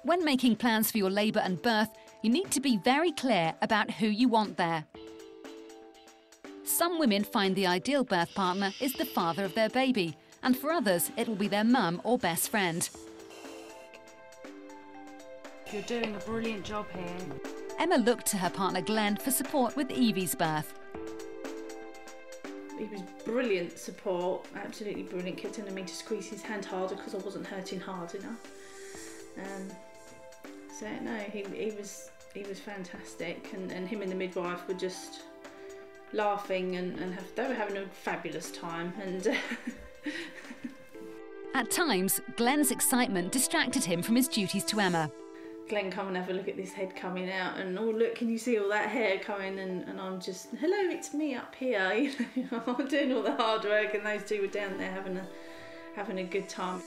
When making plans for your labour and birth, you need to be very clear about who you want there. Some women find the ideal birth partner is the father of their baby, and for others it will be their mum or best friend. You're doing a brilliant job here. Emma looked to her partner Glenn for support with Evie's birth. He was brilliant support, absolutely brilliant. Kept telling me to squeeze his hand harder because I wasn't hurting hard enough. So no, he was fantastic, and him and the midwife were just laughing and they were having a fabulous time. And At times, Glenn's excitement distracted him from his duties to Emma. Glenn, come and have a look at this head coming out, and oh look, can you see all that hair coming? And I'm just, hello, it's me up here. You know, I'm doing all the hard work, and those two were down there having a good time.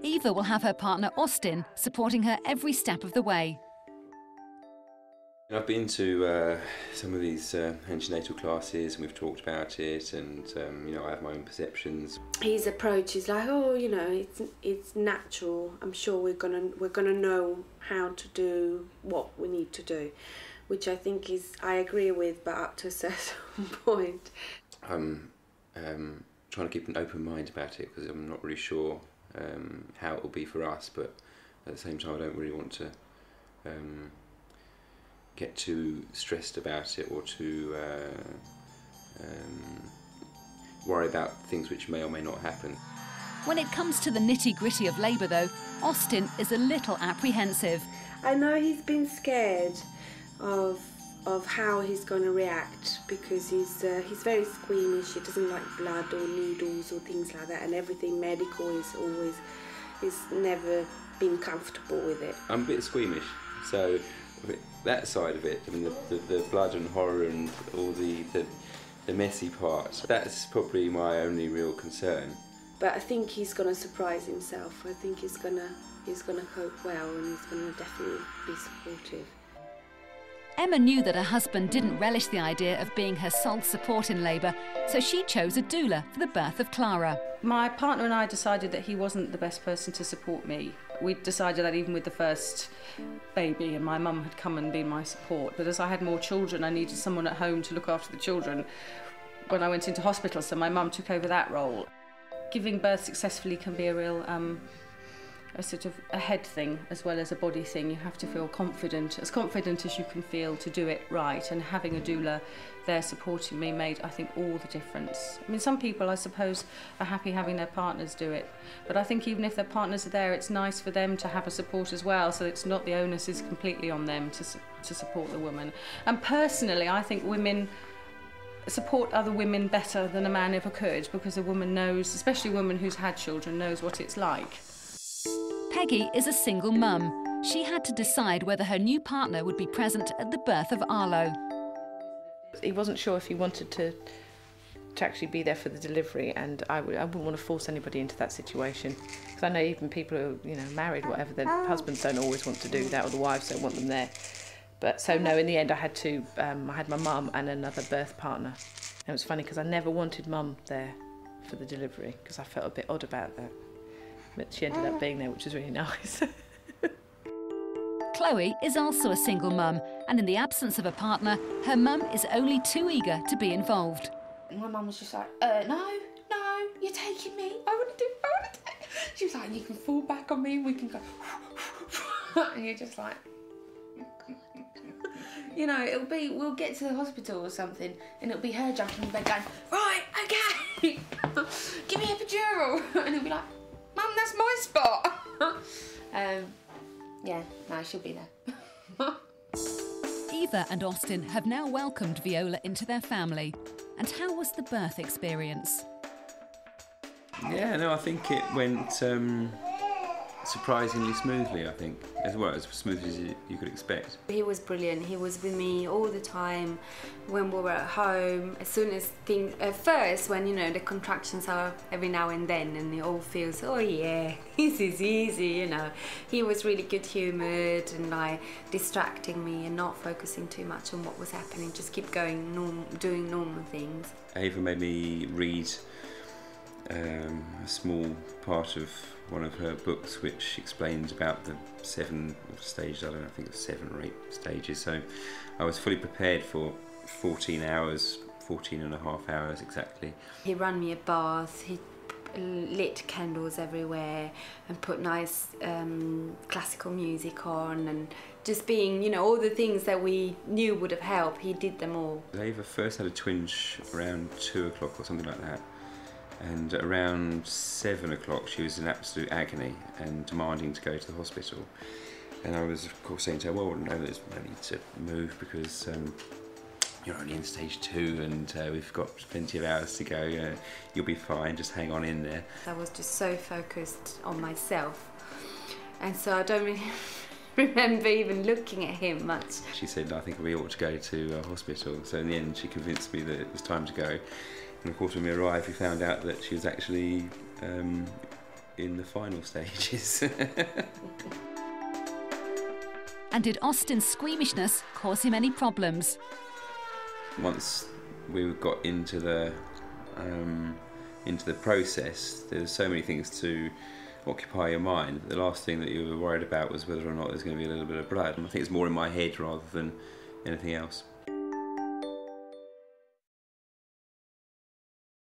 Eva will have her partner Austin supporting her every step of the way. I've been to some of these antenatal classes, and we've talked about it, and you know, I have my own perceptions. His approach is like, oh, you know, it's natural. I'm sure we're gonna know how to do what we need to do, which I think is, I agree with, but up to a certain point. I'm trying to keep an open mind about it because I'm not really sure how it will be for us, but at the same time I don't really want to get too stressed about it or too worry about things which may or may not happen. When it comes to the nitty-gritty of labour though, Austin is a little apprehensive. I know he's been scared of how he's going to react because he's very squeamish. He doesn't like blood or needles or things like that, and everything medical he's never been comfortable with it. I'm a bit squeamish, so that side of it, I mean the blood and horror and all the messy part, that's probably my only real concern. But I think he's going to surprise himself. I think he's going to cope well, and he's going to definitely be supportive. Emma knew that her husband didn't relish the idea of being her sole support in labour, so she chose a doula for the birth of Clara. My partner and I decided that he wasn't the best person to support me. We decided that even with the first baby, and my mum had come and been my support, but as I had more children, I needed someone at home to look after the children when I went into hospital, so my mum took over that role. Giving birth successfully can be a real a sort of a head thing as well as a body thing. You have to feel confident as you can feel to do it right, and having a doula there supporting me made, I think, all the difference. I mean, some people, I suppose, are happy having their partners do it, but I think even if their partners are there, it's nice for them to have a support as well, so it's not, the onus is completely on them to support the woman. And personally, I think women support other women better than a man ever could, because a woman knows, especially a woman who's had children, knows what it's like. Peggy is a single mum. She had to decide whether her new partner would be present at the birth of Arlo. He wasn't sure if he wanted to actually be there for the delivery, and I wouldn't want to force anybody into that situation, because I know even people who are, you know, married, whatever, their husbands don't always want to do that, or the wives don't want them there. But so no, in the end I had to, I had my mum and another birth partner. And it was funny because I never wanted mum there for the delivery because I felt a bit odd about that. But she ended up being there, which was really nice. Chloe is also a single mum, and in the absence of a partner, her mum is only too eager to be involved. My mum was just like, no, you're taking me. I want to do it. She was like, you can fall back on me and we can go. And you're just like, you know, we'll get to the hospital or something, and it'll be her jumping in bed going, right, okay, give me a epidural. And it'll be like, Mum, that's my spot. Yeah, no, she'll be there. Eva and Austin have now welcomed Viola into their family. And how was the birth experience? Yeah, no, I think it went surprisingly smoothly, I think, as well, as smooth as you could expect. He was brilliant. He was with me all the time when we were at home. As soon as things, at first, when, you know, the contractions are every now and then and it all feels, oh yeah, this is easy, you know. He was really good-humoured and like distracting me and not focusing too much on what was happening, just keep going, doing normal things. Ava made me read a small part of one of her books which explains about the 7 stages, I don't know, I think it's 7 or 8 stages, so I was fully prepared for 14 hours, 14 and a half hours exactly. He ran me a bath, he lit candles everywhere and put nice classical music on, and just being, you know, all the things that we knew would have helped, he did them all. Ava first had a twinge around 2 o'clock or something like that, and around 7 o'clock she was in absolute agony and demanding to go to the hospital. And I was of course saying to her, well, no, there's no need to move because you're only in stage 2 and we've got plenty of hours to go, you'll be fine, just hang on in there. I was just so focused on myself, and so I don't really remember even looking at him much. She said, I think we ought to go to a hospital, so in the end she convinced me that it was time to go. And of course when we arrived we found out that she was actually in the final stages. And did Austin's squeamishness cause him any problems? Once we got into the process, there's so many things to occupy your mind. The last thing that you were worried about was whether or not there's going to be a little bit of blood. I think it's more in my head rather than anything else.